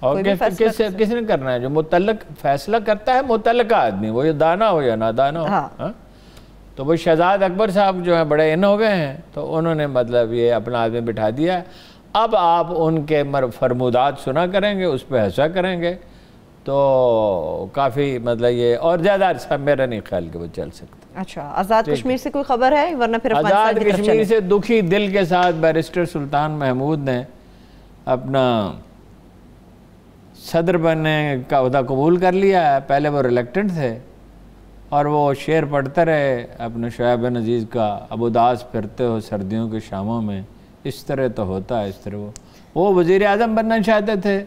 اور کس نے کرنا ہے؟ جو متعلق فیصلہ کرتا ہے متعلقہ آدمی، وہ یہ دانا ہو یا نادانا ہو. تو وہ شہزاد اکبر صاحب جو ہیں بڑے ان ہو گئے ہیں، تو انہوں نے مطلب یہ اپنا آدمی بٹھا دیا ہے. اب آپ ان کے فرمودات سنا کریں گے، اس پہ ہنسا کریں گے، تو کافی مطلب یہ اور زیادہ عرصہ میرا نہیں خیال کہ وہ چل سکتا. اچھا، آزاد کشمیر سے کوئی خبر ہے؟ ورنہ پھر آزاد کشمیر سے دکھی دل کے ساتھ بیرسٹر سلطان محمود نے اپنا صدر بننے کا عہدہ قبول کر لیا ہے. پہلے وہ ریلیکٹنٹ تھے اور وہ شعر پڑھتے رہے اپنے شعیب بن عزیز کا، اب اداس پھرتے ہو سردیوں کے شاموں میں، اس طرح تو ہوتا ہے اس طرح. وہ وزیر اعظم بننا چاہتے تھے.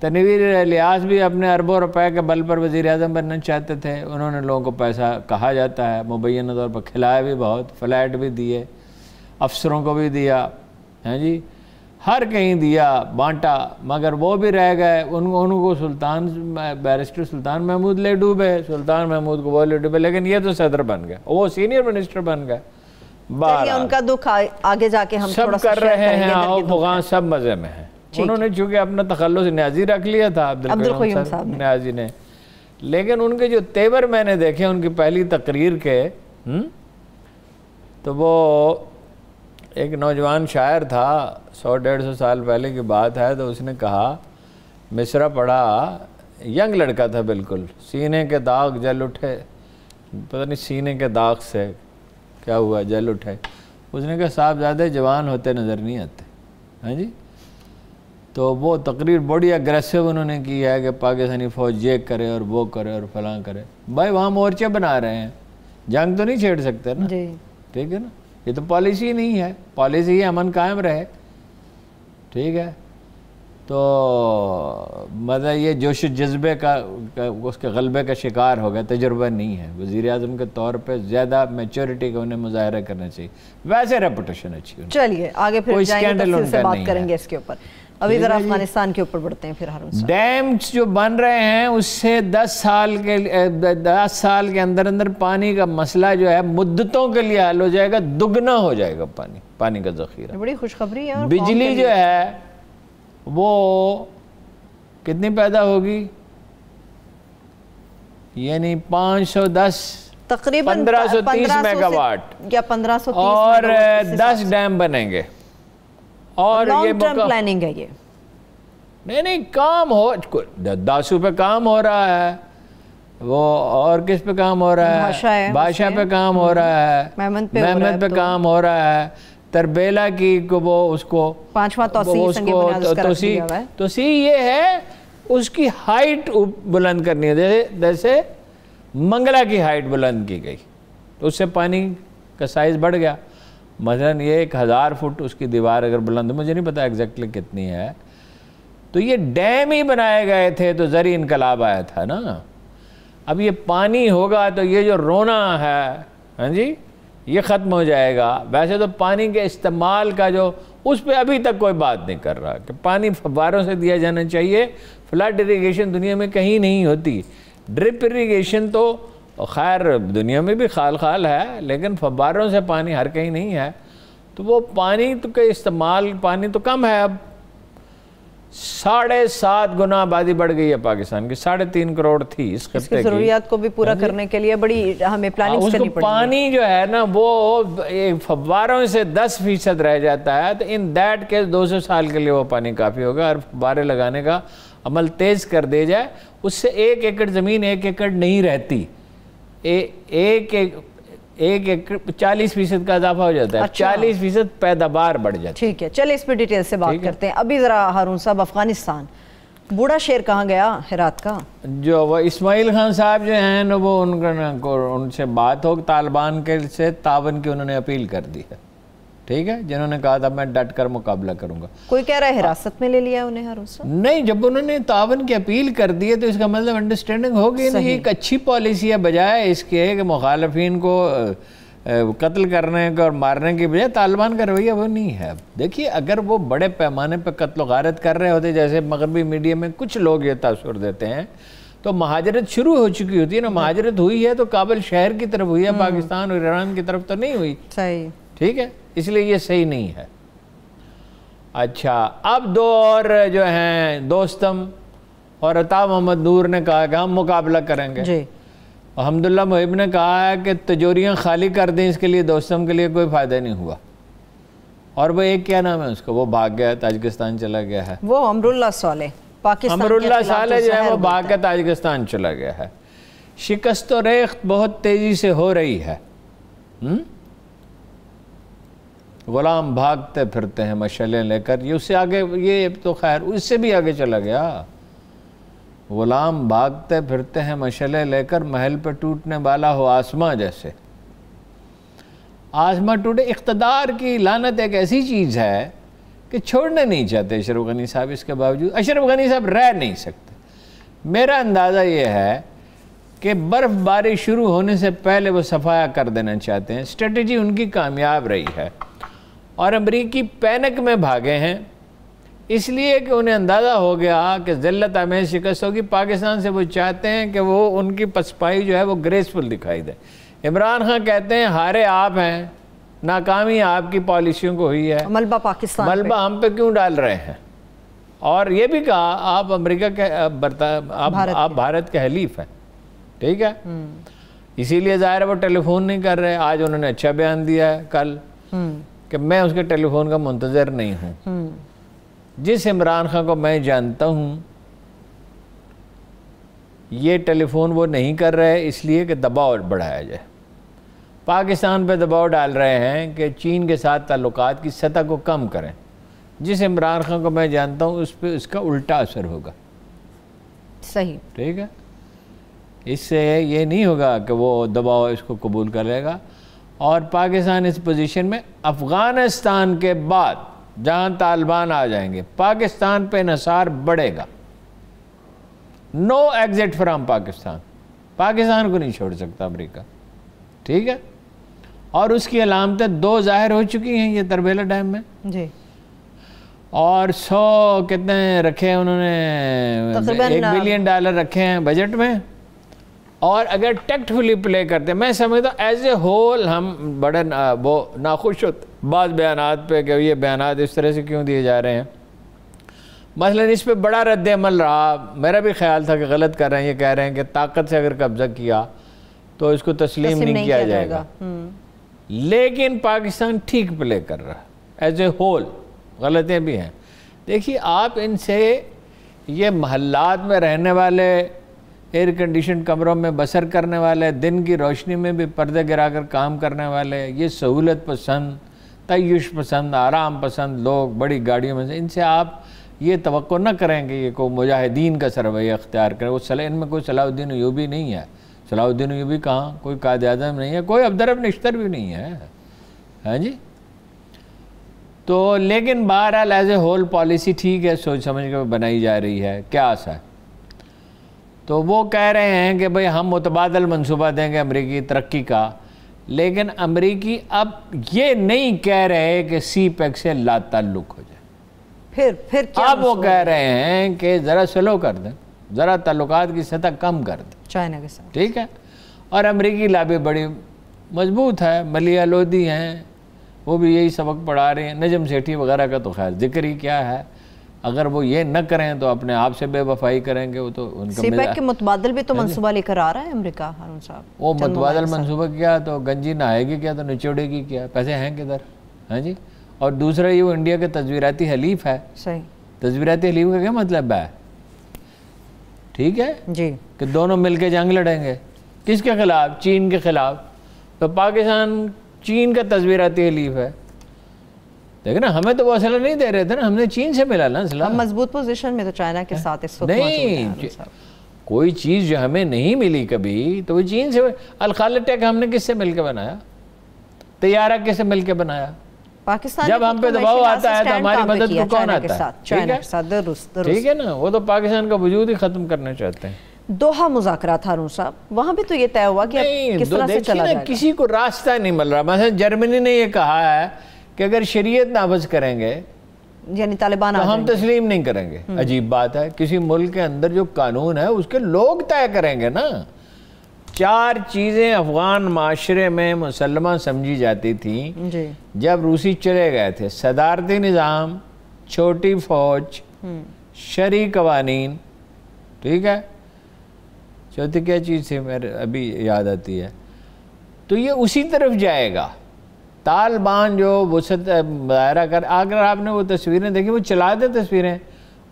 تنویر الیاس بھی اپنے اربوں روپے کے بل پر وزیر اعظم بننا چاہتے تھے. انہوں نے لوگوں کو پیسہ کہا جاتا ہے مبینہ طور پر کھلایا بھی بہت، فلیٹ بھی دیے، افسروں کو بھی دیا، ہیں جی، ہر کہیں دیا، بانٹا، مگر وہ بھی رہ گئے. ان کو بیرسٹر سلطان محمود لے ڈوبے، سلطان محمود کو وہ لے ڈوبے، لیکن یہ تو صدر بن گئے، وہ سینئر منسٹر بن گئے. ان کا دکھ آگے جا کے ہم سب کر رہے ہیں، افغان سب مزے میں ہیں. انہوں نے چونکہ اپنا تخلص نیازی رکھ لیا تھا عبدالقیوم صاحب نیازی نے، لیکن ان کے جو تیور میں نے دیکھے ان کی پہلی تقریر کے، تو وہ ایک نوجوان شاعر تھا، 100-150 سال پہلے کی بات ہے، تو اس نے کہا، مصرع پڑھا، ینگ لڑکا تھا بالکل، سینے کے داغ جل اٹھے، پتہ نہیں سینے کے داغ سے کیا ہوا جل اٹھے. اس نے کہا صاحبزادے جوان ہوتے نظر نہیں آتے. ہاں جی، تو وہ تقریر بڑی اگریسو انہوں نے کی ہے کہ پاکستانی فوج یہ کرے اور وہ کرے اور فلاں کرے. بھائی وہاں مورچے بنا رہے ہیں، جنگ تو نہیں چھیڑ سکتے نا. ٹھیک ہے نا، یہ تو پالیسی نہیں ہے، پالیسی ہے امن قائم رہے. ٹھیک ہے، تو مطلب یہ جوش جذبے کا اس کے غلبے کا شکار ہو گیا، تجربہ نہیں ہے. وزیر اعظم کے طور پہ زیادہ میچورٹی کا انہیں مظاہرہ کرنا چاہیے. ویسے ریپوٹیشن اچھی ہے. چلیے آگے پھر جائیں گے، تفصیل سے بات کریں گے اس کے اوپر. ابھی ذرا افغانستان کے اوپر بڑھتے ہیں پھر ہارون صاحب. ڈیمز جو بن رہے ہیں اس سے 10 سال کے اندر اندر پانی کا مسئلہ جو ہے مدتوں کے لیے حل ہو جائے گا، دگنا ہو جائے گا پانی کا ذخیرہ. بڑی خوشخبری ہے. بجلی جو ہے وہ کتنی پیدا ہوگی؟ یعنی 510 تقریباً 1530 میگا واٹ یا 1530 اور 10 ڈیم بنیں گے. اور یہ پلاننگ ہے یہ نہیں کام ہو، داسو پہ کام ہو رہا ہے، وہ اور کس پہ کام ہو رہا ہے، بادشاہ پہ کام ہو رہا ہے، محمد پہ کام ہو رہا ہے، تربیلا کی کو وہ اس کو 5واں توسیع یہ ہے اس کی ہائٹ بلند کرنی ہے. جیسے منگلہ کی ہائٹ بلند کی گئی تو اس سے پانی کا سائز بڑھ گیا. مثلاً یہ 1000 فٹ اس کی دیوار اگر بلند، مجھے نہیں پتا ایگزیکٹلی کتنی ہے، تو یہ ڈیم ہی بنائے گئے تھے تو زرعی انقلاب آیا تھا نا. اب یہ پانی ہوگا تو یہ جو رونا ہے، ہاں جی، یہ ختم ہو جائے گا. ویسے تو پانی کے استعمال کا جو اس پہ ابھی تک کوئی بات نہیں کر رہا کہ پانی فواروں سے دیا جانا چاہیے. فلڈ اریگیشن دنیا میں کہیں نہیں ہوتی. ڈرپ اریگیشن تو خیر دنیا میں بھی خال ہے، لیکن فواروں سے پانی ہر کہیں نہیں ہے. تو وہ پانی تو کے استعمال، پانی تو کم ہے. اب 7.5 گنا آبادی بڑھ گئی ہے پاکستان کی، 3.5 کروڑ تھی اس خطے کی. ضروریات کو بھی پورا کرنے کے لیے بڑی ہمیں پلاننگ کرنی پڑی. پانی جو ہے نا وہ فواروں سے 10% رہ جاتا ہے، تو ان دیٹ کے 200 سال کے لیے وہ پانی کافی ہوگا. اور فوارے لگانے کا عمل تیز کر دے جائے، اس سے 1 ایکڑ زمین 1 ایکڑ نہیں رہتی. 1 ایکڑ 40% کا اضافہ ہو جاتا ہے. 40% پیداوار بڑھ جاتی ہے. ٹھیک ہے، چلے اس پہ ڈیٹیل سے بات کرتے ہیں. ابھی ذرا ہارون صاحب، افغانستان بوڑھا شیر کہاں گیا ہرات کا؟ جو وہ اسماعیل خان صاحب جو ہیں نا، وہ ان سے بات ہو طالبان کے سے تعاون کی انہوں نے اپیل کر دی ہے. ٹھیک ہے، جنہوں نے کہا تھا میں ڈٹ کر مقابلہ کروں گا. کوئی کہہ رہا ہے حراست میں لے لیا انہیں ہارون صاحب؟ نہیں، جب انہوں نے تعاون کی اپیل کر دی ہے تو اس کا مطلب انڈرسٹینڈنگ ہوگی. یہ ایک اچھی پالیسی ہے، بجائے اس کے کہ مخالفین کو قتل کرنے کا اور مارنے کی بجائے طالبان کا رویہ وہ نہیں ہے. دیکھیے اگر وہ بڑے پیمانے پہ قتل و غارت کر رہے ہوتے، جیسے مغربی میڈیا میں کچھ لوگ یہ تاثر دیتے ہیں، تو مہاجرت شروع ہو چکی ہوتی ہے نا. مہاجرت ہوئی ہے تو کابل شہر کی طرف ہوئی ہے، پاکستان اور ایران کی طرف تو نہیں ہوئی. صحیح. ٹھیک ہے، اس لیے یہ صحیح نہیں ہے. اچھا اب دو اور جو ہیں دوستم اور عطا محمد نور نے کہا کہ ہم مقابلہ کریں گے جی. حمداللہ محب نے کہا ہے کہ تجوریاں خالی کر دیں، اس کے لیے دوستم کے لیے کوئی فائدہ نہیں ہوا. اور وہ ایک کیا نام ہے اس کا، وہ بھاگ گیا تاجکستان چلا گیا ہے، وہ امراللہ صالح پاکستان امراللہ صالح جو ہے وہ بھاگ کے تاجکستان چلا گیا ہے. شکست و ریخت بہت تیزی سے ہو رہی ہے. غلام بھاگتے پھرتے ہیں مشعلیں لے کر، یہ اس سے آگے، یہ تو خیر اس سے بھی آگے چلا گیا. غلام بھاگتے پھرتے ہیں مشعلیں لے کر، محل پہ ٹوٹنے والا ہو آسماں جیسے. آسماں ٹوٹے، اقتدار کی لعنت ایک ایسی چیز ہے کہ چھوڑنے نہیں چاہتے اشرف غنی صاحب. اس کے باوجود اشرف غنی صاحب رہ نہیں سکتے. میرا اندازہ یہ ہے کہ برف باری شروع ہونے سے پہلے وہ صفایا کر دینا چاہتے ہیں. اسٹریٹجی ان کی کامیاب رہی ہے اور امریکی پینک میں بھاگے ہیں اس لیے کہ انہیں اندازہ ہو گیا کہ ذلت آمیز شکست ہوگی. پاکستان سے وہ چاہتے ہیں کہ وہ ان کی پسپائی جو ہے وہ گریسفل دکھائی دے. عمران خان کہتے ہیں ہارے آپ ہیں، ناکامی آپ کی پالیسیوں کو ہوئی ہے، ملبہ پاکستان ملبہ ہم پہ کیوں ڈال رہے ہیں. اور یہ بھی کہا آپ امریکہ کے آپ بھارت کے حلیف ہیں. ٹھیک ہے، اسی لیے ظاہر ہے وہ ٹیلی فون نہیں کر رہے. آج انہوں نے اچھا بیان دیا ہے کل کہ میں اس کے ٹیلی فون کا منتظر نہیں ہوں. جس عمران خان کو میں جانتا ہوں یہ ٹیلی فون وہ نہیں کر رہے اس لیے کہ دباؤ بڑھایا جائے. پاکستان پہ دباؤ ڈال رہے ہیں کہ چین کے ساتھ تعلقات کی سطح کو کم کریں. جس عمران خان کو میں جانتا ہوں اس پہ اس کا الٹا اثر ہوگا. صحیح. ٹھیک ہے، اس سے یہ نہیں ہوگا کہ وہ دباؤ اس کو قبول کر لے گا. اور پاکستان اس پوزیشن میں افغانستان کے بعد جہاں طالبان آ جائیں گے پاکستان پہ انحصار بڑھے گا. نو ایگزٹ فرام پاکستان. پاکستان کو نہیں چھوڑ سکتا امریکہ. ٹھیک ہے، اور اس کی علامتیں دو ظاہر ہو چکی ہیں یہ تربیلا ڈیم میں. جی. اور 100 کتنے رکھے ہیں انہوں نے، $1 بلین رکھے ہیں بجٹ میں. اور اگر ٹیکٹفلی پلے کرتے، میں سمجھتا ہوں ایز اے ہول ہم بڑے وہ ناخوش ہوتے بعض بیانات پہ کہ یہ بیانات اس طرح سے کیوں دیے جا رہے ہیں. مثلا اس پہ بڑا رد عمل رہا. میرا بھی خیال تھا کہ غلط کر رہے ہیں. یہ کہہ رہے ہیں کہ طاقت سے اگر قبضہ کیا تو اس کو تسلیم نہیں کیا جائے گا. لیکن پاکستان ٹھیک پلے کر رہا ہے ایز اے ہول. غلطیاں بھی ہیں. دیکھیے آپ ان سے یہ محلات میں رہنے والے، ایئر کنڈیشن کمروں میں بسر کرنے والے، دن کی روشنی میں بھی پردے گرا کر کام کرنے والے، یہ سہولت پسند، تعیش پسند، آرام پسند لوگ بڑی گاڑیوں میں سے، ان سے آپ یہ توقع نہ کریں کہ یہ کوئی مجاہدین کا سرویہ اختیار کرے. وہ ان میں کوئی صلاح الدین ایوبی نہیں ہے. صلاح الدین ایوبی کہاں، کوئی قائد اعظم نہیں ہے، کوئی عبدالرب نشتر بھی نہیں ہے. ہاں جی. تو لیکن بہرحال ایز اے ہول پالیسی ٹھیک ہے، سوچ سمجھ کے بنائی جا رہی ہے. کیا آسا ہے؟ تو وہ کہہ رہے ہیں کہ بھئی ہم متبادل منصوبہ دیں گے امریکی ترقی کا. لیکن امریکی اب یہ نہیں کہہ رہے کہ سی پیک سے لا تعلق ہو جائے. پھر کیا اب وہ کہہ رہے ہیں کہ ذرا سلو کر دیں، ذرا تعلقات کی سطح کم کر دیں چائنا کے ساتھ. ٹھیک ہے. اور امریکی لابی بڑی مضبوط ہے. ملیہ لودھی ہیں، وہ بھی یہی سبق پڑھا رہے ہیں. نجم سیٹھی وغیرہ کا تو خیر ذکر ہی کیا ہے. اگر وہ یہ نہ کریں تو اپنے آپ سے بے وفائی کریں گے. وہ تو ان کا سی پیک کے متبادل بھی تو منصوبہ لے کر آ رہا ہے امریکہ. ہارون صاحب وہ متبادل منصوبہ کیا تو گنجی نہائے گی کیا تو نچوڑے گی کیا، پیسے ہیں کدھر. ہاں جی. اور دوسرا یہ وہ انڈیا کے تصویراتی حلیف ہے. صحیح. تصویراتی حلیف کا کیا مطلب ہے؟ ٹھیک ہے جی، کہ دونوں مل کے جنگ لڑیں گے. کس کے خلاف؟ چین کے خلاف. تو پاکستان چین کا تصویراتی حلیف ہے. دیکھیں نا، ہمیں تو وہ اسلحہ نہیں دے رہے تھے نا، ہم نے چین سے ملا نا اسلحہ. ہم مضبوط پوزیشن میں تو چائنا کے ساتھ اس وقت نہیں. کوئی چیز جو ہمیں نہیں ملی کبھی تو وہ چین سے. الخالٹیک ہم نے کس سے مل کے بنایا؟ طیارہ کس سے مل کے بنایا؟ پاکستان. جب ہم پہ دباؤ آتا ہے تو ہماری مدد کو کون آتا ہے؟ ٹھیک ہے نا. وہ تو پاکستان کا وجود ہی ختم کرنا چاہتے ہیں. دوحہ مذاکرات ہارون صاحب، وہاں بھی تو یہ طے ہوا کہ کس طرح سے چلا جائے گا. کسی کو راستہ نہیں مل رہا. مثلا جرمنی نے یہ کہا ہے کہ اگر شریعت نافذ کریں گے یعنی طالبان تو ہم تسلیم نہیں کریں گے. عجیب بات ہے. کسی ملک کے اندر جو قانون ہے اس کے لوگ طے کریں گے نا. 4 چیزیں افغان معاشرے میں مسلمہ سمجھی جاتی تھیں جب روسی چلے گئے تھے: صدارتی نظام، چھوٹی فوج، شرعی قوانین، ٹھیک ہے، چوتھی کیا چیز تھی میرے ابھی یاد آتی ہے، تو یہ اسی طرف جائے گا۔ طالبان جو وسعت مظاہرہ کر، اگر آپ نے وہ تصویریں دیکھی، وہ چلا دے تصویریں،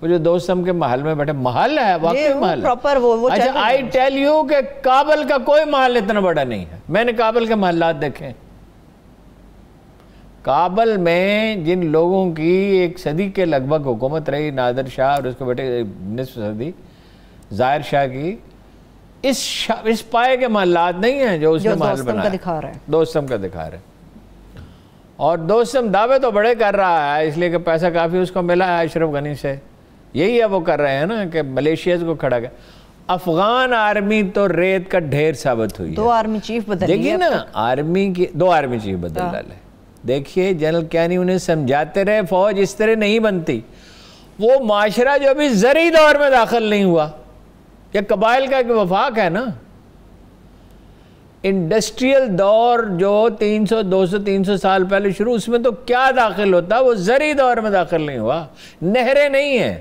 وہ جو دوستم کے محل میں بیٹھے، محل ہے واقعی محل ہے۔ اچھا آئی ٹیل یو کہ کابل کا کوئی محل اتنا بڑا نہیں ہے، میں نے کابل کے محلات دیکھے۔ کابل میں جن لوگوں کی ایک صدی کے لگ بھگ حکومت رہی، نادر شاہ اور اس کے بیٹے نصف صدی ظاہر شاہ کی، اس پائے کے محلات نہیں ہیں جو اس نے محل بنایا، دوستم کا دکھا رہے ہیں۔ اور دوستم دعوے تو بڑے کر رہا ہے، اس لیے کہ پیسہ کافی اس کو ملا ہے اشرف غنی سے، یہی ہے وہ کر رہے ہیں نا کہ ملیشیاز کو کھڑا کر۔ افغان آرمی تو ریت کا ڈھیر ثابت ہوئی ہے۔ 2 آرمی چیف بدل لیے، دیکھیے نا، آرمی کی 2 آرمی چیف بدل ڈالے۔ دیکھیے جنرل کینی انہیں سمجھاتے رہے فوج اس طرح نہیں بنتی۔ وہ معاشرہ جو ابھی زرعی دور میں داخل نہیں ہوا، یہ قبائل کا ایک وفاق ہے نا، انڈسٹریل دور جو 200-300 سال پہلے شروع، اس میں تو کیا داخل ہوتا، وہ زرعی دور میں داخل نہیں ہوا۔ نہریں نہیں ہیں،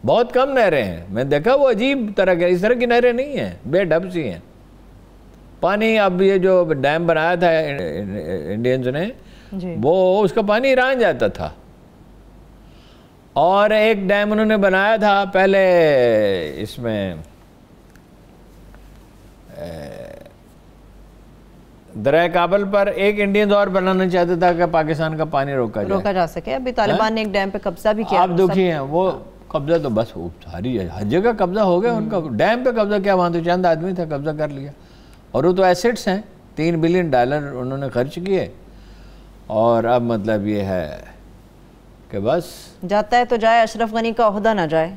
بہت کم نہریں ہیں، میں دیکھا وہ عجیب طرح کے، اس طرح کی نہریں نہیں ہیں، بے ڈھب سی ہیں۔ پانی اب یہ جو ڈیم بنایا تھا انڈینز نے، وہ اس کا پانی ایران جاتا تھا، اور ایک ڈیم انہوں نے بنایا تھا پہلے اس میں دریا کابل پر، ایک انڈین اور بنانا چاہتا تھا کہ پاکستان کا پانی روکا جا سکے۔ ابھی طالبان نے ایک ڈیم پہ قبضہ بھی کیا، آپ دکھی ہیں، وہ قبضہ تو بس ساری ہر جگہ قبضہ ہو گیا ان کا، ڈیم پہ قبضہ کیا، وہاں تو چند آدمی تھا، قبضہ کر لیا، اور وہ تو ایسٹس ہیں، $3 بلین انہوں نے خرچ کیے، اور اب مطلب یہ ہے کہ بس جاتا ہے تو جائے، اشرف غنی کا عہدہ نہ جائے۔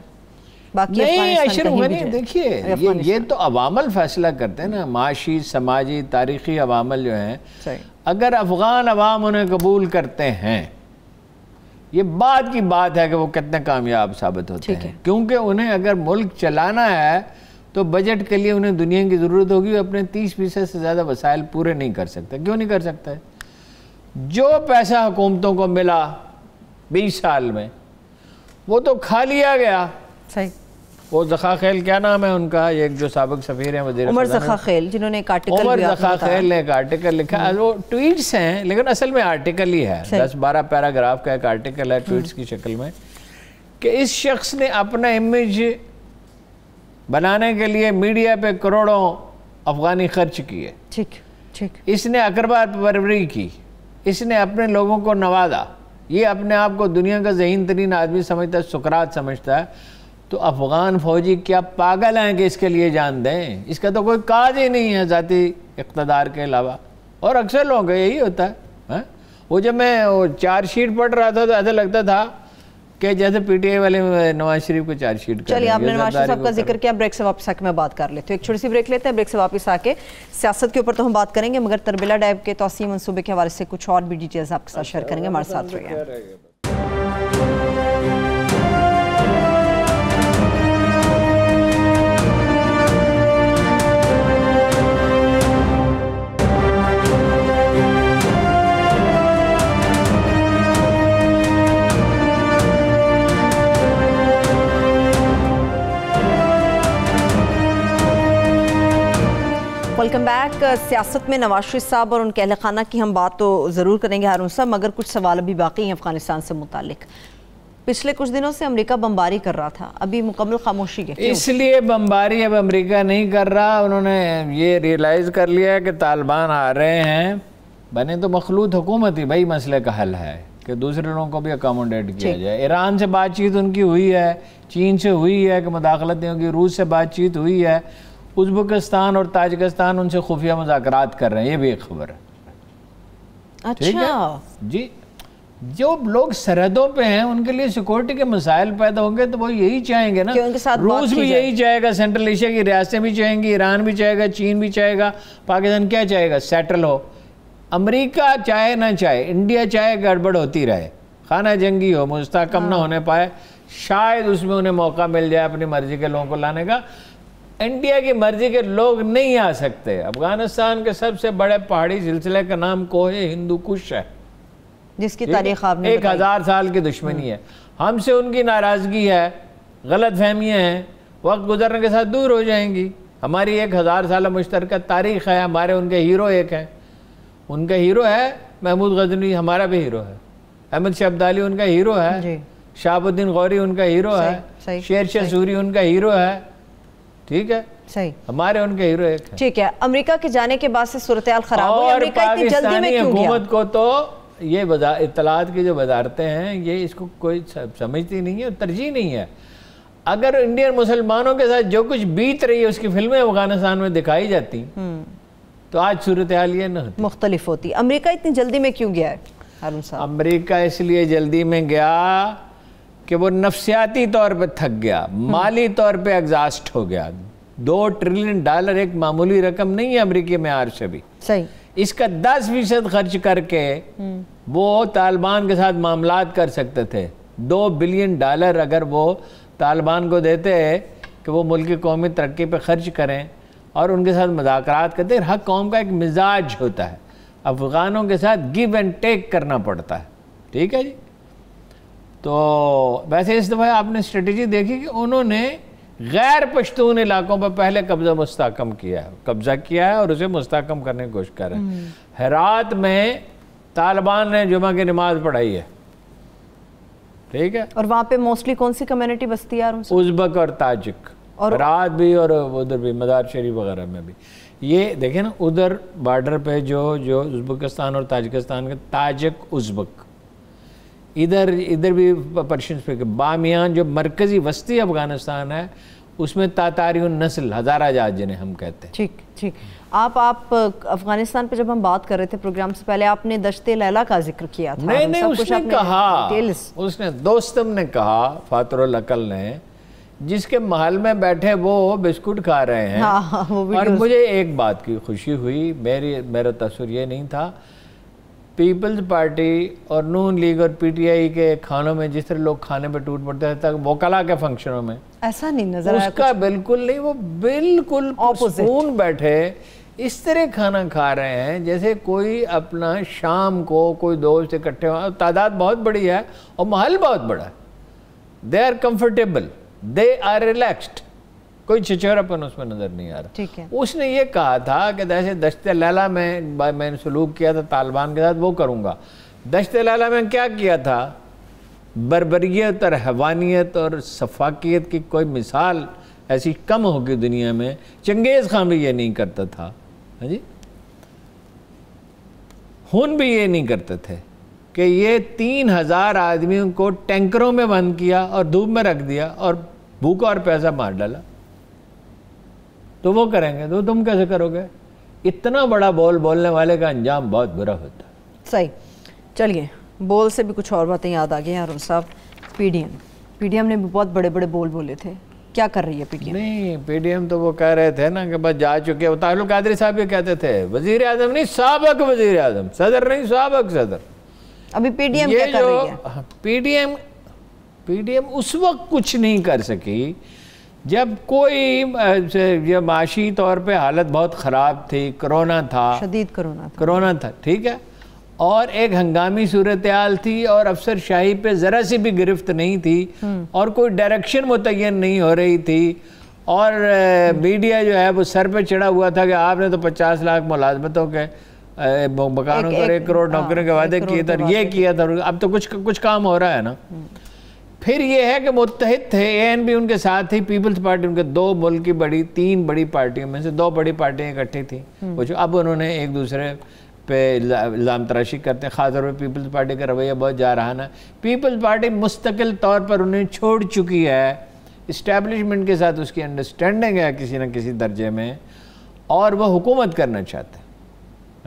نہیں، اشرف غنی دیکھیے یہ تو عوامل فیصلہ کرتے ہیں نا، معاشی، سماجی، تاریخی عوامل جو ہیں، اگر افغان عوام انہیں قبول کرتے ہیں، یہ بات کی بات ہے کہ وہ کتنے کامیاب ثابت ہوتے ہیں، کیونکہ انہیں اگر ملک چلانا ہے تو بجٹ کے لیے انہیں دنیا کی ضرورت ہوگی، اپنے 30% سے زیادہ وسائل پورے نہیں کر سکتے۔ کیوں نہیں کر سکتے؟ جو پیسہ حکومتوں کو ملا 20 سال میں وہ تو کھا لیا گیا۔ صحیح۔ وہ زخاخیل، کیا نام ہے ان کا، ایک جو سابق سفیر ہیں وزیر عمر زخاخیل، جنہوں نے ایک آرٹیکل، عمر زخاخیل نے ایک آرٹیکل لکھا، وہ ٹویٹس ہیں لیکن اصل میں آرٹیکل ہی ہے، 10-12 پیراگراف کا ایک آرٹیکل ہے ٹویٹس کی شکل میں، کہ اس شخص نے اپنا امیج بنانے کے لیے میڈیا پہ کروڑوں افغانی خرچ کیے، اس نے اقربا پروری کی، اس نے اپنے لوگوں کو نوازا، یہ اپنے آپ کو دنیا کا ذہین ترین آدمی سمجھتا ہے، سقراط سمجھتا ہے، تو افغان فوجی کیا پاگل ہیں کہ اس کے لیے جان دیں؟ اس کا تو کوئی کاج ہی نہیں ہے ذاتی اقتدار کے علاوہ، اور اکثر لوگوں کا یہی ہوتا ہے۔ وہ جب میں چارج شیٹ پڑھ رہا تھا تو ایسا لگتا تھا کہ جیسے پی ٹی آئی والے نواز شریف کو چارج شیٹ کر رہے ہیں۔ چلیے، آپ نے نواز شریف صاحب کا ذکر کیا، بریک سے واپس آ کے میں بات کر لیتے ہیں، ایک چھوٹی سی بریک لیتے ہیں، بریک سے واپس آ کے سیاست کے اوپر تو ہم بات کریں گے، مگر تربیلا ڈیب کے توسیع منصوبے کے حوالے سے کچھ اور بھی ڈیٹیلز آپ کے ساتھ شیئر کریں گے، ہمارے ساتھ رہیے۔ Welcome back. سیاست میں نواز شریف صاحب اور ان کے اہل خانہ کی ہم بات تو ضرور کریں گے ہارون صاحب، مگر کچھ سوال ابھی باقی ہیں افغانستان سے متعلق۔ پچھلے کچھ دنوں سے امریکہ بمباری کر رہا تھا، ابھی مکمل خاموشی ہے، اس لیے بمباری اب امریکہ نہیں کر رہا، انہوں نے یہ ریئلائز کر لیا کہ طالبان آ رہے ہیں، بنے تو مخلوط حکومت ہی، بھائی مسئلے کا حل ہے کہ دوسرے لوگوں کو بھی اکاموڈیٹ کیا جائے۔ ایران سے بات چیت ان کی ہوئی ہے، چین سے ہوئی ہے کہ مداخلت نہیں ہوگی، روس سے بات چیت ہوئی ہے، ازبکستان اور تاجکستان ان سے خفیہ مذاکرات کر رہے ہیں، یہ بھی ایک خبر ہے۔ اچھا جی، جو لوگ سرحدوں پہ ہیں ان کے لیے سیکورٹی کے مسائل پیدا ہوں گے تو وہ یہی چاہیں گے نا، روس بھی یہی چاہے گا، سینٹرل ایشیا کی ریاستیں بھی چاہیں گی، ایران بھی چاہے گا، چین بھی چاہے گا، پاکستان کیا چاہے گا؟ سیٹل ہو۔ امریکہ چاہے نہ چاہے، انڈیا چاہے گڑبڑ ہوتی رہے، خانہ جنگی ہو، مستحکم نہ ہونے پائے، شاید اس میں انہیں موقع مل جائے اپنی مرضی کے لوگوں کو لانے کا۔ انڈیا کی مرضی کے لوگ نہیں آ سکتے۔ افغانستان کے سب سے بڑے پہاڑی سلسلے کا نام کوہ ہندو کش ہے، جس کی تاریخ آپ نے 1000 سال کی دشمنی ہے. ہم سے ان کی ناراضگی ہے, غلط فہمیاں ہیں, وقت گزرنے کے ساتھ دور ہو جائیں گی. ہماری 1000 سالہ مشترکہ تاریخ ہے, ہمارے ان کے ہیرو ایک ہیں. ان کا ہیرو ہے محمود غزنوی, ہمارا بھی ہیرو ہے. احمد شاہ عبدالی ان کا ہیرو ہے, شہاب الدین غوری ان کا ہیرو ہے, شیر شاہ سوری ان کا ہیرو ہے. ٹھیک ہے, صحیح, ہمارے ان کے ہیرو ایک ہیں. ٹھیک ہے. امریکہ کے جانے کے بعد سے صورتحال خراب ہوئی, امریکہ اتنی جلدی میں کیوں گیا؟ حکومت کو تو یہ اطلاعات کی جو وزارتیں ہیں یہ اس کو کوئی سمجھتی نہیں ہے, ترجیح نہیں ہے. اگر انڈین مسلمانوں کے ساتھ جو کچھ بیت رہی ہے اس کی فلمیں افغانستان میں دکھائی جاتی تو آج صورتحال یہ نہ ہوتی, مختلف ہوتی. امریکہ اتنی جلدی میں کیوں گیا ہے ہارون صاحب؟ امریکہ اس لیے جلدی میں گیا کہ وہ نفسیاتی طور پہ تھک گیا, مالی طور پہ ایگزاسٹ ہو گیا. $2 ٹریلین ایک معمولی رقم نہیں ہے امریکی معیار سے بھی. صحیح, اس کا 10% خرچ کر کے وہ طالبان کے ساتھ معاملات کر سکتے تھے. $2 بلین اگر وہ طالبان کو دیتے کہ وہ ملکی قومی ترقی پہ خرچ کریں اور ان کے ساتھ مذاکرات کرتے. ہر قوم کا ایک مزاج ہوتا ہے, افغانوں کے ساتھ گیو اینڈ ٹیک کرنا پڑتا ہے. ٹھیک ہے جی. تو ویسے اس دفعہ آپ نے اسٹریٹجی دیکھی کہ انہوں نے غیر پشتون علاقوں پر پہلے قبضہ مستحکم کیا ہے اور اسے مستحکم کرنے کی کوشش کر رہے ہیں. ہرات میں طالبان نے جمعہ کی نماز پڑھائی ہے. ٹھیک ہے, اور وہاں پہ موسٹلی کون سی کمیونٹی بستی ہے؟ ازبک اور تاجک, ہرات بھی اور ادھر بھی مزار شریف وغیرہ میں بھی. یہ دیکھیں نا ادھر بارڈر پہ جو ازبکستان اور تاجکستان کے تاجک ازبک, ادھر بھی پرشین اسپیکر. بامیان جو مرکزی وسطی افغانستان ہے اس میں تاتاریون نسل, ہزارہ جات جنہیں ہم کہتے ہیں. ٹھیک ٹھیک. آپ افغانستان پہ جب ہم بات کر رہے تھے پروگرام سے پہلے آپ نے دشت لیلا کا ذکر کیا تھا. نہیں اس نے کہا, اس نے دوستم نے کہا, فاتر العقل نے, جس کے محل میں بیٹھے وہ بسکٹ کھا رہے ہیں. اور مجھے ایک بات کی خوشی ہوئی, میرا تصور یہ نہیں تھا. پیپلز پارٹی اور نون لیگ اور پی ٹی آئی کے کھانوں میں جس طرح لوگ کھانے پہ ٹوٹ پڑتے تھے وکلا کے فنکشنوں میں, ایسا نہیں نظر آیا. اس کا بالکل نہیں, وہ بالکل سکون بیٹھے اس طرح کھانا کھا رہے ہیں جیسے کوئی اپنا شام کو کوئی دوست اکٹھے ہو. تعداد بہت بڑی ہے اور محل بہت بڑا ہے. They are comfortable, they are relaxed, کوئی چھچوراپن اس میں نظر نہیں آ رہا. اس نے یہ کہا تھا کہ جیسے دشت لیلا میں نے سلوک کیا تھا طالبان کے ساتھ وہ کروں گا. دشت لیلا میں کیا کیا تھا؟ بربریت اور حیوانیت اور سفاکیت کی کوئی مثال ایسی کم ہوگی دنیا میں. چنگیز خان بھی یہ نہیں کرتا تھا, جی ہن بھی یہ نہیں کرتے تھے کہ یہ 3000 آدمیوں کو ٹینکروں میں بند کیا اور دھوپ میں رکھ دیا اور بھوکا اور پیسہ مار ڈالا. تو وہ کریں گے تو تم کیسے کرو گے؟ اتنا بڑا بولنے والے کا انجام بہت برا ہوتا ہے. صحیح. چلیے بول سے بھی کچھ اور باتیں یاد آ گئی ہیں ہارون صاحب. پی ڈی ایم نے بھی بہت بڑے بول بولے تھے. کیا کر رہی ہے پی ڈی ایم؟ نہیں, پی ڈی ایم تو وہ کہہ رہے تھے نا کہ بس جا چکے. طاہر القادری صاحب یہ کہتے تھے وزیر اعظم نہیں سابق وزیر اعظم, صدر نہیں سابق صدر. ابھی پی ڈی ایم کیا کر رہی ہے؟ پی ڈی ایم اس وقت کچھ نہیں کر سکی جب کوئی معاشی طور پہ حالت بہت خراب تھی, کرونا تھا, شدید کرونا تھا. ٹھیک ہے, اور ایک ہنگامی صورتحال تھی اور افسر شاہی پہ ذرا سی بھی گرفت نہیں تھی اور کوئی ڈائریکشن متعین نہیں ہو رہی تھی اور میڈیا جو ہے وہ سر پہ چڑھا ہوا تھا کہ آپ نے تو 50 لاکھ ملازمتوں کے مکانوں پر 1 کروڑ نوکریوں کے وعدے کیے تھے, یہ کیا تھا. اب تو کچھ کام ہو رہا ہے نا. پھر یہ ہے کہ متحد تھے, اے این پی ان کے ساتھ تھی, پیپلز پارٹی ان کے 2 ملک کی 3 بڑی پارٹیوں میں سے 2 بڑی پارٹیاں اکٹھی تھیں. اب انہوں نے ایک دوسرے پہ الزام تراشی کرتے ہیں, خاص طور پہ پیپلز پارٹی کا رویہ بہت جارحانہ. پیپلز پارٹی مستقل طور پر انہیں چھوڑ چکی ہے, اسٹیبلشمنٹ کے ساتھ اس کی انڈرسٹینڈنگ ہے کسی نہ کسی درجے میں, اور وہ حکومت کرنا چاہتے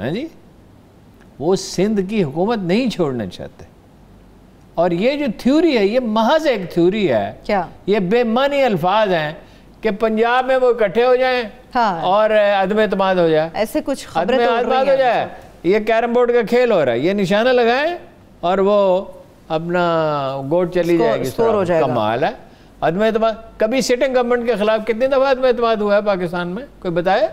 ہیں. جی وہ سندھ کی حکومت نہیں چھوڑنا چاہتے. اور یہ جو تھیوری ہے یہ محض ایک تھیوری ہے. کیا یہ بے معنی الفاظ ہیں کہ پنجاب میں وہ اکٹھے ہو جائیں اور عدم اعتماد ہو جائے, ایسے کچھ خبریں عدم اعتماد ہو جائے. یہ کیرم بورڈ کا کھیل ہو رہا ہے, یہ نشانہ لگائیں اور وہ اپنا گوٹ چلی جائے گی. کمال ہے عدم اعتماد. کبھی سٹنگ گورنمنٹ کے خلاف کتنی دفعہ عدم اعتماد ہوا ہے پاکستان میں, کوئی بتائے؟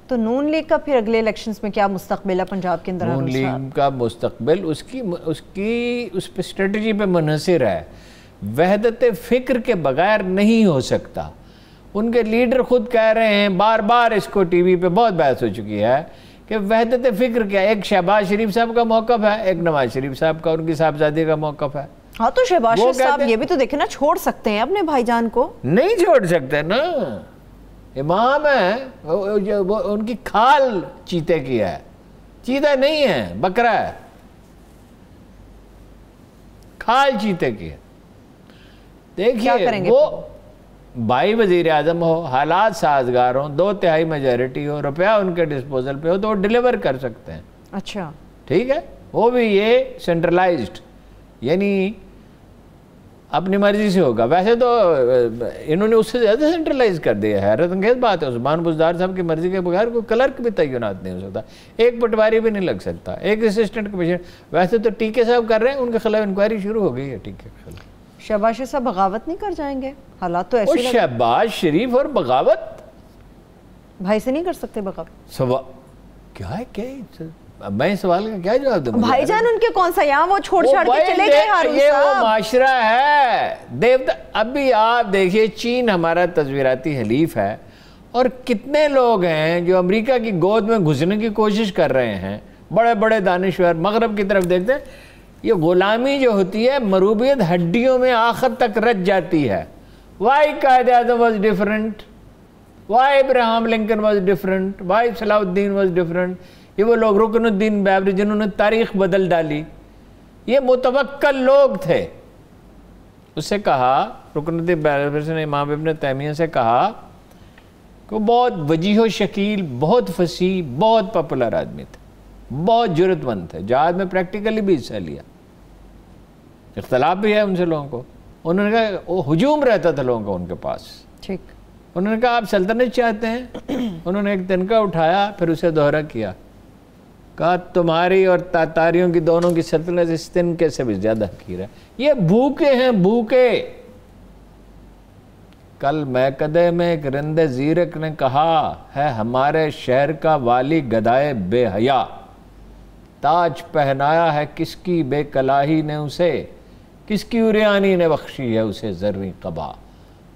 تو نون لیگ کا پھر اگلے الیکشنز میں کیا مستقبل ہے پنجاب کے اندر؟ نون لیگ کا مستقبل اس پہ اسٹریٹجی پہ منحصر ہے. وحدت فکر کے بغیر نہیں ہو سکتا. ان کے لیڈر خود کہہ رہے ہیں, بار بار اس کو ٹی وی پہ بہت بحث ہو چکی ہے کہ وحدت فکر کیا. ایک شہباز شریف صاحب کا موقف ہے, ایک نواز شریف صاحب کا, ان کی صاحبزادی کا موقف ہے. ہاں تو شہباز شریف صاحب یہ بھی تو دیکھیں نا, چھوڑ سکتے ہیں اپنے بھائی جان کو؟ نہیں چھوڑ سکتے نا, امام ہے, ان کی کھال چیتے کی ہے, چیتا نہیں ہے, بکرا ہے, کھال چیتے کی ہے. دیکھیے وہ بھائی وزیر اعظم ہو, حالات سازگار ہوں, 2/3 میجورٹی ہو, روپیہ ان کے ڈسپوزل پہ ہو تو وہ ڈیلیور کر سکتے ہیں. اچھا ٹھیک ہے, وہ بھی یہ سینٹرلائزڈ, یعنی اپنی مرضی سے ہوگا. ویسے تو انہوں نے اس سے زیادہ سینٹرلائز کر دیا ہے. حیرت انگیز بات ہے, عثمان بزدار صاحب کی مرضی کے بغیر کوئی کلرک بھی تعینات نہیں ہو سکتا, ایک پٹواری بھی نہیں لگ سکتا, ایک اسسٹنٹ کمشنر. ویسے تو ٹیکے صاحب کر رہے ہیں, ان کے خلاف انکوائری شروع ہو گئی ہے ٹیکے کے خلاف. شہباز شریف صاحب بغاوت نہیں کر جائیں گے؟ حالات تو ایسے شہباز شریف اور بغاوت بھائی سے نہیں کر سکتے بغاوت؟ کیا ہے, کیا میں سوال کا کیا جواب دوں؟ بھائی جان ان کے کون سا, یہاں وہ چھوڑ چھاڑ کے چلے گئے ہارون یہ صاحب. وہ معاشرہ ہے ابھی آپ دیکھیے, چین ہمارا تصویراتی حلیف ہے, اور کتنے لوگ ہیں جو امریکہ کی گود میں گھسنے کی کوشش کر رہے ہیں, بڑے بڑے دانشور. مغرب کی طرف دیکھتے ہیں, یہ غلامی جو ہوتی ہے مروبیت ہڈیوں میں آخر تک رچ جاتی ہے. Why Quaid Azam was different, why Abraham Lincoln was different, why Salahuddin was different. یہ وہ لوگ, رکن الدین بابری, جنہوں نے تاریخ بدل ڈالی, یہ متوکل لوگ تھے. اس سے کہا, رکن الدین بابری نے امام ابن تیمیہ سے کہا کہ وہ بہت وجیح و شکیل, بہت فصیح, بہت پاپولر آدمی تھے, بہت جرت مند تھے, جہاد میں پریکٹیکلی بھی حصہ لیا. اختلاف بھی ہے ان سے لوگوں کو. انہوں نے کہا, وہ ہجوم رہتا تھا لوگوں کا ان کے پاس. ٹھیک. انہوں نے کہا آپ سلطنت چاہتے ہیں؟ انہوں نے ایک تنکا اٹھایا, پھر اسے دوہرا کیا, کہا تمہاری اور تاتاریوں کی دونوں کی سلطنت اس تنکے سے بھی زیادہ حقیر ہے. یہ بھوکے ہیں, بھوکے. کل میکدے میں ایک رند زیرک نے کہا ہے, ہمارے شہر کا والی گدائے بے حیا, تاج پہنایا ہے کس کی بے کلاہی نے اسے, کس کی عریانی نے بخشی ہے اسے زریں قبا.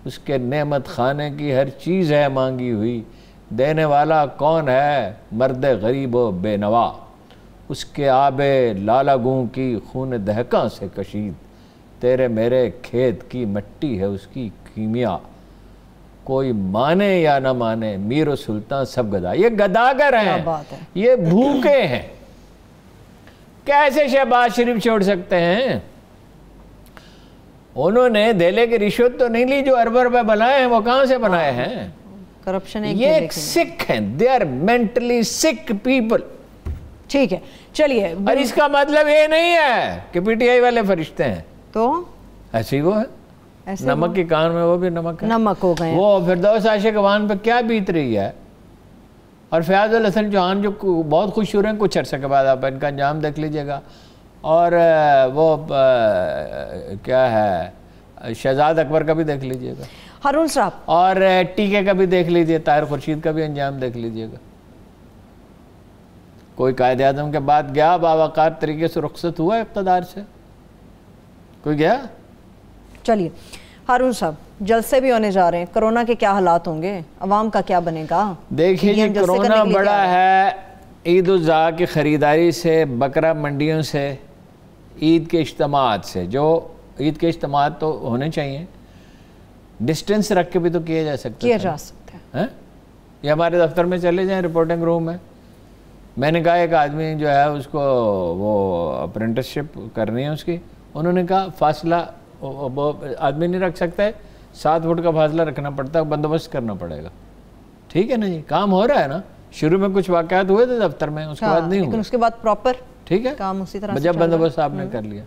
اس کے نعمت خانے کی ہر چیز ہے مانگی ہوئی, دینے والا کون ہے مرد غریب و بے نوا. اس کے آب لالگوں کی خون دہکاں سے کشید, تیرے میرے کھیت کی مٹی ہے اس کی کیمیا. کوئی مانے یا نہ مانے, میر و سلطان سب گدا. یہ گداگر ہیں, یہ بھوکے ہیں. کیسے شہباز شریف چھوڑ سکتے ہیں؟ انہوں نے دھیلے کی رشوت تو نہیں لی, جو ارب روپے بنائے ہیں وہ کہاں سے بنائے ہیں؟ کرپشن. یہ ایک سکھ ہیں, they are mentally sick people. ٹھیک ہے, چلیے. اور اس کا مطلب یہ نہیں ہے کہ پی ٹی آئی والے فرشتے ہیں, تو ایسی وہ ہے, نمک کی کان میں وہ بھی نمک ہے, نمک ہو گئے. وہ فردوس عاشق عوان پہ کیا بیت رہی ہے. اور فیاض الحسن چوہان جو بہت خوش ہو رہے ہیں, کچھ عرصے کے بعد آپ ان کا انجام دیکھ لیجئے گا. اور وہ کیا ہے, شہزاد اکبر کا بھی دیکھ لیجئے گا ہارون صاحب, اور ٹیکے کا بھی دیکھ لیجئے, طاہر خورشید کا بھی انجام دیکھ لیجئے گا. کوئی قائد اعظم کے بعد گیا باوقار طریقے سے رخصت ہوا اقتدار سے؟ کوئی گیا؟ چلیے ہارون صاحب, جلسے بھی ہونے جا رہے ہیں, کرونا کے کیا حالات ہوں گے, عوام کا کیا بنے گا؟ دیکھیے جی, کرونا بڑا ہے. عید الاضحیٰ کی خریداری سے, بکرا منڈیوں سے, عید کے اجتماعات سے, جو عید کے اجتماعات تو ہونے چاہیے, ڈسٹنس رکھ کے بھی تو کیا جا سکتا ہے, کیا جا سکتا ہے. یہ ہمارے دفتر میں چلے جائیں, رپورٹنگ روم میں. میں نے کہا ایک آدمی جو ہے اس کو وہ اپرینٹسشپ کرنی ہے اس کی, انہوں نے کہا فاصلہ آدمی نہیں رکھ سکتا ہے, 7 فٹ کا فاصلہ رکھنا پڑتا ہے, بندوبست کرنا پڑے گا. ٹھیک ہے نا جی, کام ہو رہا ہے نا. شروع میں کچھ واقعات ہوئے تھے دفتر میں, اس کے بعد نہیں ہوئے, لیکن اس کے بعد پراپر ٹھیک ہے کام اسی طرح جب بندوبست آپ نے کر لیا.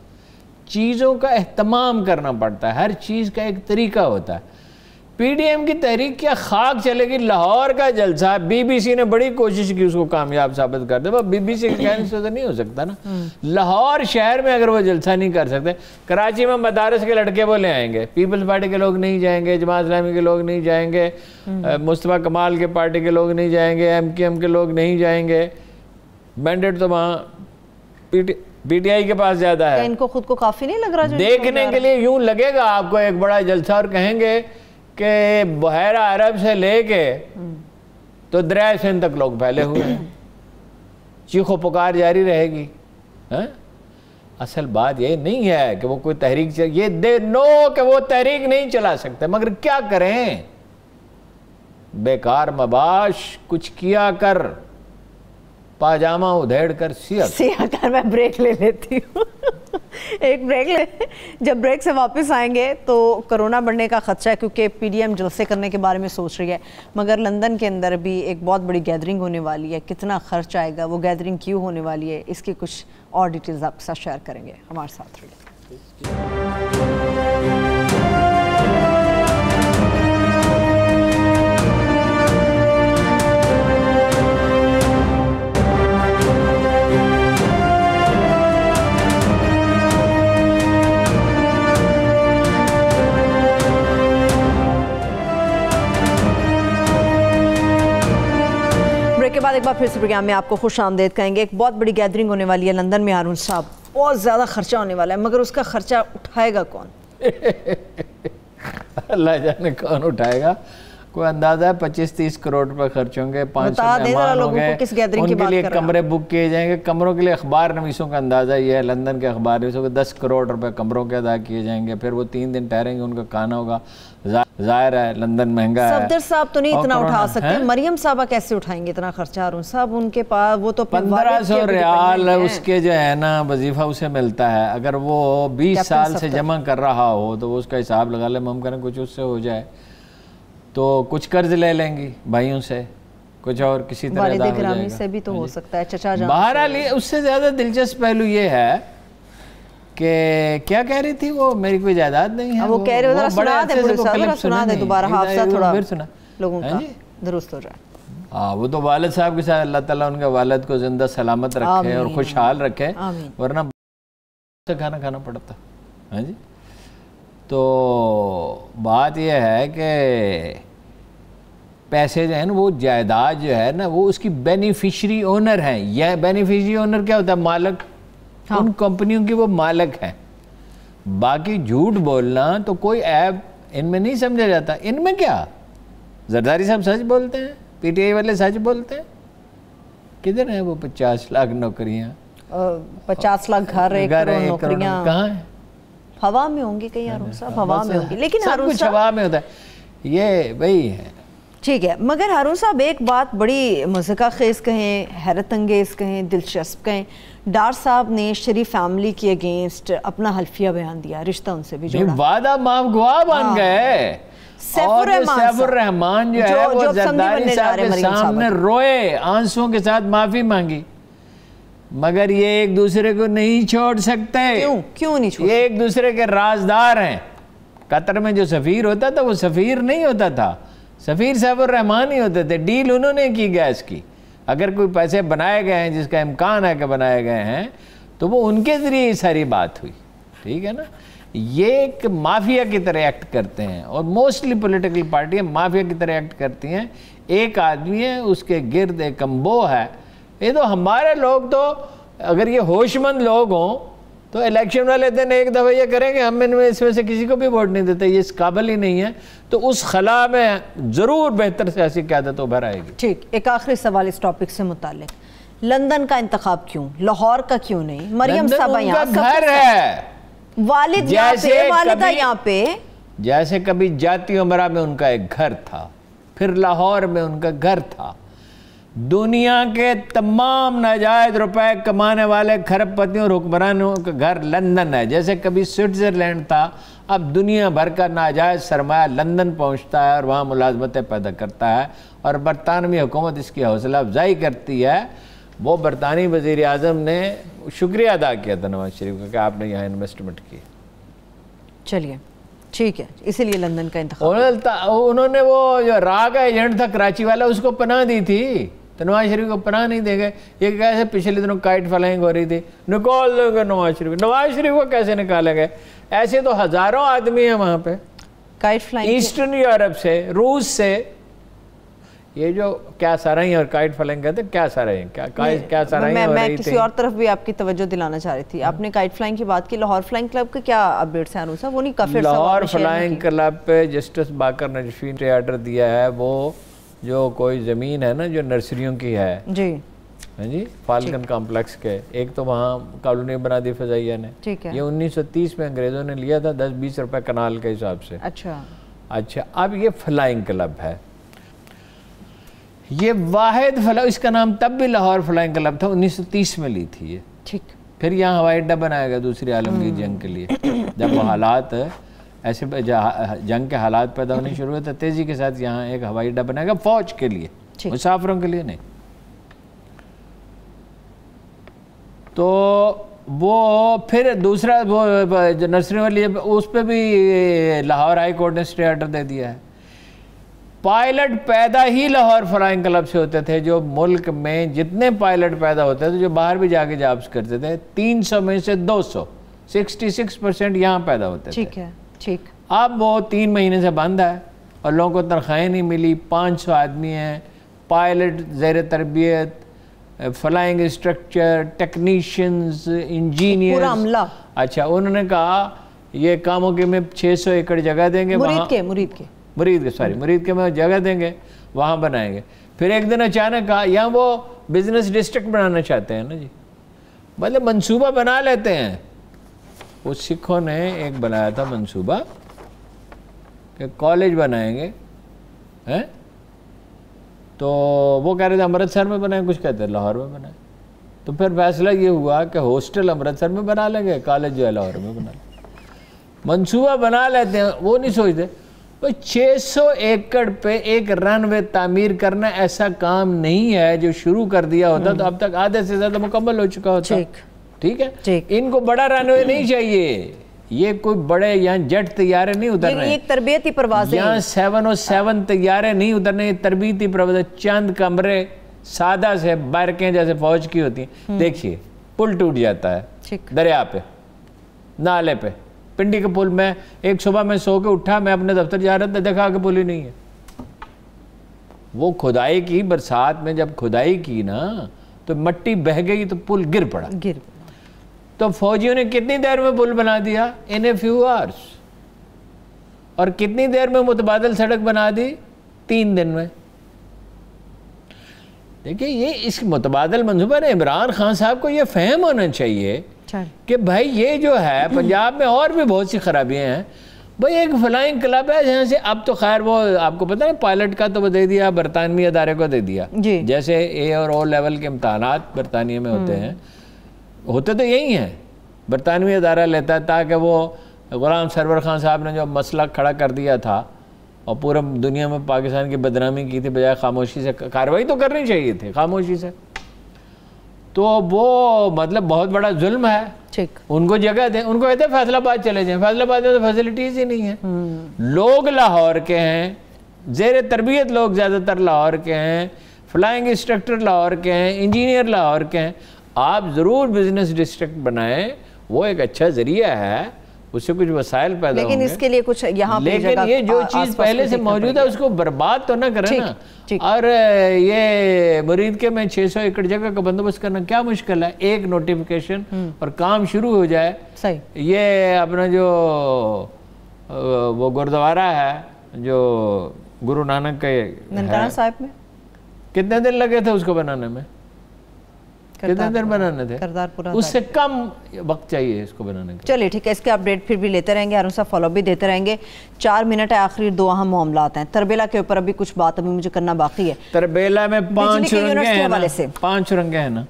چیزوں کا اہتمام کرنا پڑتا ہے, ہر چیز کا ایک طریقہ ہوتا ہے. پی ڈی ایم کی تحریک کیا خاک چلے گی. لاہور کا جلسہ بی بی سی نے بڑی کوشش کی اس کو کامیاب ثابت کر دے, بی بی سی کے کہنے سے تو نہیں ہو سکتا نا. لاہور شہر میں اگر وہ جلسہ نہیں کر سکتے, کراچی میں مدارس کے لڑکے وہ لے آئیں گے, پیپلز پارٹی کے لوگ نہیں جائیں گے, جماعت اسلامی کے لوگ نہیں جائیں گے, مصطفیٰ کمال کے پارٹی کے لوگ نہیں جائیں گے, ایم کیو ایم کے لوگ نہیں جائیں گے. بینڈٹ تو وہاں پی ٹی آئی کے پاس زیادہ ہے. ان کو خود کو کافی نہیں لگ رہا جو دیکھنے کے لیے یوں لگے گا آپ کو ایک بڑا جلسہ, اور کہیں گے کہ بحیرہ عرب سے لے کے تو دریائے سندھ تک لوگ پھیلے ہوئے ہیں, چیخ و پکار جاری رہے گی. اصل بات یہ نہیں ہے کہ وہ کوئی تحریک یہ دے نو کہ وہ تحریک نہیں چلا سکتے, مگر کیا کریں, بیکار مباش, کچھ کیا کر, پاجامہ ادھیڑ کر سیا کر. میں بریک لے لیتی ہوں, ایک بریک لے, جب بریک سے واپس آئیں گے تو کرونا بڑھنے کا خدشہ ہے کیونکہ پی ڈی ایم جلسے کرنے کے بارے میں سوچ رہی ہے, مگر لندن کے اندر بھی ایک بہت بڑی گیدرنگ ہونے والی ہے. کتنا خرچ آئے گا, وہ گیدرنگ کیوں ہونے والی ہے, اس کی کچھ اور ڈیٹیلز آپ کے ساتھ شیئر کریں گے. ہمارے ساتھ رہیے. کے بعد ایک بار پھر سے پروگرام میں آپ کو خوش آمدید کہیں گے. ایک بہت بڑی گیدرنگ ہونے والی ہے لندن میں ہارون صاحب, بہت زیادہ خرچہ ہونے والا ہے, مگر اس کا خرچہ اٹھائے گا کون؟ اللہ جانے کون اٹھائے گا. کوئی اندازہ ہے 25-30 کروڑ روپے خرچ ہوں گے, 500 مہمان ہوں گے, ان کے لیے کمرے بک کیے جائیں گے. کمروں کے لیے اخبار نویسوں کا اندازہ یہ ہے, لندن کے اخبار نویسوں کو 10 کروڑ روپے کمروں کے ادا کیے جائیں گے. پھر وہ 3 دن ٹھہریں گے, ان کا کھانا ہوگا. ظاہر ہے لندن مہنگا ہے. صفدر صاحب تو نہیں اتنا اٹھا سکتے, مریم صاحبہ کیسے اٹھائیں گے اتنا خرچہ؟ ہارون صاحب ان کے پاس وہ تو 1500 ریال اس کے جو ہے نا وظیفہ اسے ملتا ہے. اگر وہ 20 سال سے جمع کر رہا ہو تو وہ اس کا حساب لگا لے, ممکن کچھ اس سے ہو جائے تو کچھ قرض لے لیں گی بھائیوں سے, کچھ اور کسی طرح ادا ہو جائے گا. سے بھی تو ہو سکتا ہے چچا جان. بہرحال اس سے زیادہ دلچسپ پہلو یہ ہے کہ کیا کہہ رہی تھی وہ, میری کوئی جائیداد نہیں ہے. وہ کہہ رہے ہو, سنا دے دوبارہ, حافظہ تھوڑا لوگوں کا درست ہو جائے. ہاں وہ تو والد صاحب کے ساتھ اللہ تعالیٰ ان کے والد کو زندہ سلامت رکھے اور خوشحال رکھے, ورنہ سے کھانا کھانا پڑتا. ہاں جی, تو بات یہ ہے کہ پیسے جو ہیں نا, وہ جائیداد جو ہے نا وہ اس کی بینیفیشری اونر ہیں. یہ بینیفیشری اونر کیا ہوتا ہے؟ مالک. ان کمپنیوں کی وہ مالک ہیں. باقی جھوٹ بولنا تو کوئی عیب ان میں نہیں سمجھا جاتا. ان میں کیا, زرداری صاحب سچ بولتے ہیں, پی ٹی آئی والے سچ بولتے ہیں. کدھر ہیں وہ 50 لاکھ نوکریاں, 50 لاکھ گھر, 1 کروڑ نوکریاں کہاں ہیں؟ ہوا میں ہوں گی کہیں ہارون صاحب, ہوا میں ہوں گی. لیکن سب کچھ ہوا میں ہوتا ہے, یہ وہی ہے. ٹھیک ہے, مگر ہارون صاحب ایک بات بڑی مضحکہ خیز کہیں, حیرت انگیز کہیں, دلچسپ کہیں, ڈار صاحب نے شریف فیملی کی اگینسٹ اپنا حلفیہ بیان دیا, رشتہ ان سے بھی جوڑا. وعدہ معاف گواہ بن گئے. اور سیف الرحمان جو ہے وہ زرداری صاحب کے سامنے روئے, آنسوں کے ساتھ معافی مانگی, مگر یہ ایک دوسرے کو نہیں چھوڑ سکتے. کیوں نہیں چھوڑ؟ یہ ایک دوسرے کے رازدار ہیں. قطر میں جو سفیر ہوتا تھا وہ سفیر نہیں ہوتا تھا, سفیر سیف الرحمان ہی ہوتے تھے. ڈیل انہوں نے کی گیس کی. اگر کوئی پیسے بنائے گئے ہیں, جس کا امکان ہے کہ بنائے گئے ہیں, تو وہ ان کے ذریعے یہ ساری بات ہوئی. ٹھیک ہے نا. یہ ایک مافیا کی طرح ایکٹ کرتے ہیں, اور موسٹلی پولیٹیکل پارٹیاں مافیا کی طرح ایکٹ کرتی ہیں. ایک آدمی ہے, اس کے گرد ایک امبو ہے. یہ تو ہمارے لوگ تو اگر یہ ہوش مند لوگ ہوں تو الیکشن والے دن ایک دفعہ یہ کریں گے ہم اس میں سے کسی کو بھی ووٹ نہیں دیتے, یہ اس قابل ہی نہیں ہے. تو اس خلا میں ضرور بہتر سیاسی قیادت ابھر آئے گی. ٹھیک, ایک آخری سوال اس ٹاپک سے متعلق, لندن کا انتخاب کیوں, لاہور کا کیوں نہیں؟ مریم صاحبہ یہاں گھر ہے, والد یہاں پہ, والدہ یہاں پہ. جیسے کبھی جاتی عمرہ میں ان کا ایک گھر تھا, پھر لاہور میں ان کا گھر تھا. دنیا کے تمام ناجائز روپے کمانے والے کھرب پتیوں اور حکمرانوں کا گھر لندن ہے. جیسے کبھی سوئٹزرلینڈ تھا, اب دنیا بھر کا ناجائز سرمایہ لندن پہنچتا ہے اور وہاں ملازمتیں پیدا کرتا ہے, اور برطانوی حکومت اس کی حوصلہ افزائی کرتی ہے. وہ برطانوی وزیر اعظم نے شکریہ ادا کیا تھا نواز شریف کا کہ آپ نے یہاں انویسٹمنٹ کی. چلیے ٹھیک ہے، اسی لیے لندن کا انتخاب. انہوں نے وہ جو راہ کا ایجنٹ تھا کراچی والا اس کو پناہ دی تھی، تو نواز شریف کو پناہ نہیں دے گئے. یہ کیسے پچھلے دنوں کائٹ فلائنگ ہو رہی تھی، نکال دیں گے نواز شریف کو کیسے نکالے گئے؟ ایسے تو ہزاروں آدمی ہیں وہاں پہ، کائٹ فلائنگ ایسٹرن یورپ سے، روس سے. یہ جو کیا سرائیں اور کائٹ فلائنگ کہتے ہیں، کیا سرائیں، کیا سرائیں ہو رہی تھی. میں کسی اور طرف بھی آپ کی توجہ دلانا چاہ رہی تھی. آپ نے کائٹ فلائنگ کی بات کی، لاہور فلائنگ کلب کا کیا اپڈیٹس ہیں صاحب؟ وہ نہیں کافی لاہور فلائنگ کلب پہ جسٹس باقر نجفی نے آرڈر دیا ہے. وہ جو کوئی زمین ہے نا جو نرسریوں کی ہے جی جی فالکن کمپلیکس کے، ایک تو وہاں کالونی بنا دی فضائیہ نے. یہ 1930 میں انگریزوں نے لیا تھا 10-20 روپے کنال کے حساب سے. اچھا اب یہ فلائنگ کلب ہے، یہ واحد اس کا نام تب بھی لاہور فلائنگ کلب تھا، 1930 میں لی تھی یہ. ٹھیک. پھر یہاں ہوائی اڈہ بنایا گیا دوسری عالمگیر جنگ کے لیے. جب وہ حالات ایسے جنگ کے حالات پیدا ہونے شروع ہوئے تو تیزی کے ساتھ یہاں ایک ہوائی اڈہ بنایا گیا فوج کے لیے، مسافروں کے لیے نہیں. تو وہ پھر دوسرا وہ نرسری والی اس پہ بھی لاہور ہائی کورٹ نے اسٹے آرڈر دے دیا ہے. پائلٹ پیدا ہی لاہور فلائنگ کلب سے ہوتے تھے. جو ملک میں جتنے پائلٹ پیدا ہوتے تھے جو باہر بھی جا کے جابس کرتے تھے، 300 میں سے 200 66% یہاں پیدا ہوتے تھے. ٹھیک ہے ٹھیک. اب وہ 3 مہینے سے بند ہے اور لوگوں کو تنخواہیں نہیں ملی. 500 آدمی ہیں، پائلٹ زیر تربیت، فلائنگ انسٹرکچر، ٹیکنیشینز، انجینئر، پورا عملہ. اچھا انہوں نے کہا یہ کاموں کے میں 600 ایکڑ جگہ دیں گے، مرید کے میں جگہ دیں گے، وہاں بنائیں گے. پھر ایک دن اچانک کہا یہاں وہ بزنس ڈسٹرکٹ بنانا چاہتے ہیں نا جی، مطلب منصوبہ بنا لیتے ہیں. وہ سکھوں نے ایک بنایا تھا منصوبہ کہ کالج بنائیں گے، تو وہ کہہ رہے تھے امرتسر میں بنائیں، کچھ کہتے ہیں لاہور میں بنائیں. تو پھر فیصلہ یہ ہوا کہ ہاسٹل امرتسر میں بنا لیں گے، کالج جو ہے لاہور میں بنا لیں گے. منصوبہ بنا لیتے ہیں، وہ نہیں سوچتے. 600 ایکڑ پہ ایک رن وے تعمیر کرنا ایسا کام نہیں ہے، جو شروع کر دیا ہوتا تو اب تک آدھے سے زیادہ مکمل ہو چکا ہوتا. ٹھیک ہے. ان کو بڑا رن وے نہیں چاہیے، یہ کوئی بڑے یہاں جیٹ طیارے نہیں اترنے، یہ ایک تربیتی پروازیں، یہاں 707 طیارے نہیں اترنے، یہ تربیتی پروازیں. چند کمرے سادہ سے بارکیں جیسے فوج کی ہوتی ہیں. دیکھیے پل ٹوٹ جاتا ہے دریا پہ، نالے پہ، پنڈی کے پل میں. ایک صبح میں سو کے اٹھا، میں اپنے دفتر جا رہا تھا، دیکھا کہ پل ہی نہیں ہے. وہ کھدائی کی، برسات میں جب کھدائی کی نا تو مٹی بہہ گئی تو پل گر پڑا. تو فوجیوں نے کتنی دیر میں پل بنا دیا؟ ان اے فیو آورس. اور کتنی دیر میں متبادل سڑک بنا دی؟ 3 دن میں. دیکھیں یہ اس متبادل منصوبہ نے عمران خان صاحب کو یہ فہم ہونا چاہیے کہ بھائی یہ جو ہے پنجاب میں اور بھی بہت سی خرابیاں ہیں. بھائی ایک فلائنگ کلب ہے جہاں سے اب تو خیر وہ آپ کو پتہ ہے پائلٹ کا تو وہ دے دیا برطانوی ادارے کو دے دیا. جیسے اے اور او لیول کے امتحانات برطانیہ میں ہوتے ہیں، ہوتے تو یہی ہیں، برطانوی ادارہ لیتا ہے تاکہ وہ غلام سرور خان صاحب نے جو مسئلہ کھڑا کر دیا تھا اور پورے دنیا میں پاکستان کی بدنامی کی تھی، بجائے خاموشی سے کارروائی تو کرنی چاہیے تھی خاموشی سے. تو وہ مطلب بہت بڑا ظلم ہے. ان کو جگہ دیں، ان کو کہتے ہیں فیصل آباد چلے جائیں. فیصل آباد میں تو فیسلٹیز ہی نہیں ہیں. لوگ لاہور کے ہیں، زیر تربیت لوگ زیادہ تر لاہور کے ہیں، فلائنگ انسٹرکٹر لاہور کے ہیں، انجینئر لاہور کے ہیں. آپ ضرور بزنس ڈسٹرکٹ بنائیں، وہ ایک اچھا ذریعہ ہے، اس سے کچھ وسائل پیدا ہوں گے، لیکن اس کے لیے کچھ یہاں پہ لیکن یہ جو چیز پہلے سے موجود ہے اس کو برباد تو نہ کریں نا. اور یہ مرید کے میں 600 ایکڑ جگہ کا بندوبست کرنا کیا مشکل ہے؟ ایک نوٹیفیکیشن اور کام شروع ہو جائے. یہ اپنا جو وہ گردوارہ ہے جو گرو نانک کے ننکانہ صاحب میں، کتنے دن لگے تھے اس کو بنانے میں؟ کتنے دن بنانے تھے؟ اس سے کم وقت چاہیے اس کو بنانے کے. چلیے ٹھیک ہے، اس کے اپڈیٹ پھر بھی لیتے رہیں گے، ہارون صاحب فالو بھی دیتے رہیں گے. 4 منٹ ہے، آخری 2 اہم معاملات ہیں. تربیلا کے اوپر ابھی کچھ بات ابھی مجھے کرنا باقی ہے. تربیلا میں 5 سرنگیں ہیں نا،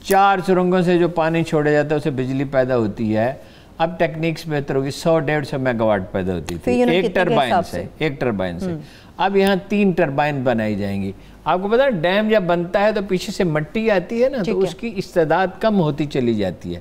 4 سرنگوں سے جو پانی چھوڑا جاتا ہے اسے بجلی پیدا ہوتی ہے. اب ٹیکنیکس بہتر ہوگی، 100-150 میگا واٹ پیدا ہوتی تھی ایک ٹربائن سے. اب یہاں 3 ٹربائن بنائی جائیں گی. آپ کو پتا ہے ڈیم جب بنتا ہے تو پیچھے سے مٹی آتی ہے نا، تو اس کی استعداد کم ہوتی چلی جاتی ہے.